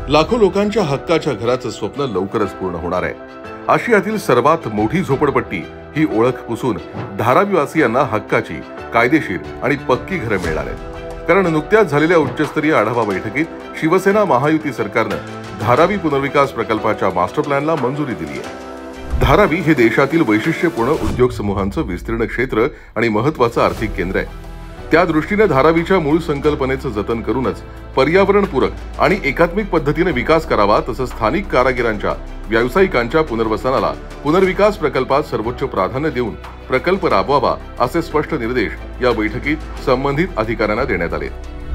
लाखो लोकांच्या हक्काच्या घराचं स्वप्न लवकरच पूर्ण होणार आहे। आशियातील सर्वात मोठी झोपडपट्टी ही ओळख पुसून धारावीवासियांना हक्काची, कायदेशीर आणि पक्की घरं मिळणार आहेत। कारण नुकत्याच झालेल्या उच्चस्तरीय आढावा बैठकीत शिवसेना महायुती सरकारनं धारावी पुनर्विकास प्रकल्पाच्या मास्टर प्लॅनला मंजुरी दिली आहे। धारावी हे देशातील वैशिष्ट्यपूर्ण उद्योग समूहांचं विस्तीर्ण क्षेत्र आणि महत्त्वाचं आर्थिक केंद्र आहे। त्या दृष्टीने धारावीच्या मूळ संकल्पनेचं जतन करूनच पर्यावरणपूरक आणि एकात्मिक पद्धतीने विकास करावा, तसंच स्थानिक कारागिरांच्या, व्यावसायिकांच्या पुनर्वसनाला पुनर्विकास प्रकल्पात सर्वोच्च प्राधान्य देऊन प्रकल्प राबवावा असे स्पष्ट निर्देश या बैठकीत संबंधित अधिकाऱ्यांना देण्यात आले।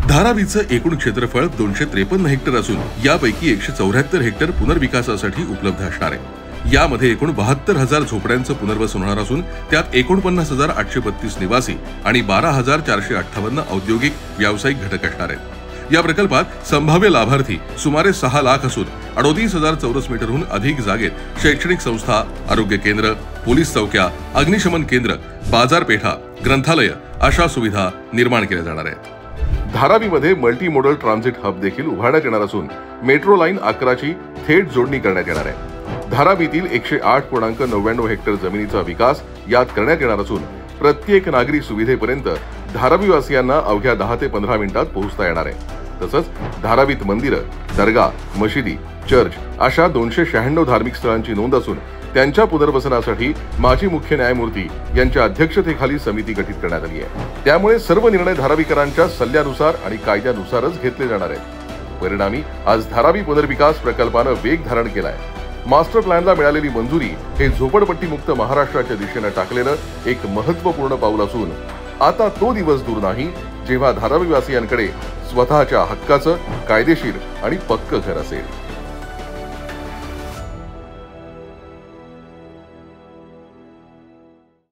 धारावीचं एकूण क्षेत्रफळ 253 हेक्टर असून यापैकी 174 हेक्टर पुनर्विकासासाठी उपलब्ध असणार आहे। यामध्ये एकूण 72,000 झोपड्यांचं पुनर्वसन होणार असून त्यात 49,832 निवासी आणि 12,458 औद्योगिक व्यावसायिक घटक असणार आहेत। या प्रकल्पात संभाव्य लाभार्थी सुमारे 6 लाख असून 38,000 चौरस मीटरहून अधिक जागेत शैक्षणिक संस्था, आरोग्य केंद्र, पोलीस चौक्या, अग्निशमन केंद्र, बाजारपेठा, ग्रंथालय अशा सुविधा निर्माण केल्या जाणार आहेत। धारावीमध्ये मल्टी मॉडल ट्रान्झिट हब देखील उभारण्यात येणार असून मेट्रो लाईन 11ची थेट जोडणी करण्यात येणार आहे। धारावीतील 108.99 हेक्टर जमिनीचा विकास यात करण्यात येणार असून प्रत्येक नागरी सुविधेपर्यंत धारावीवासियांना अवघ्या 10 ते 15 मिनिटात पोहोचता येणार आहे। तसंच धारावीत मंदिरं, दर्गा, मशिदी, चर्च अशा 296 धार्मिक स्थळांची नोंद असून त्यांच्या पुनर्वसनासाठी माजी मुख्य न्यायमूर्ती यांच्या अध्यक्षतेखाली समिती गठीत करण्यात आली आहे। त्यामुळे सर्व निर्णय धारावीकरांच्या सल्ल्यानुसार आणि कायद्यानुसारच घेतले जाणार आहेत। परिणामी आज धारावी पुनर्विकास प्रकल्पानं वेग धारण केलाय। मास्टर प्लॅनला मिळालेली मंजुरी हे झोपडपट्टी मुक्त महाराष्ट्राच्या दिशेने टाकलेलं एक महत्त्वपूर्ण पाऊल असून आता तो दिवस दूर नाही जेव्हा धारावीवासियांकडे स्वतःच्या हक्काचं, कायदेशीर आणि पक्क घर असेल।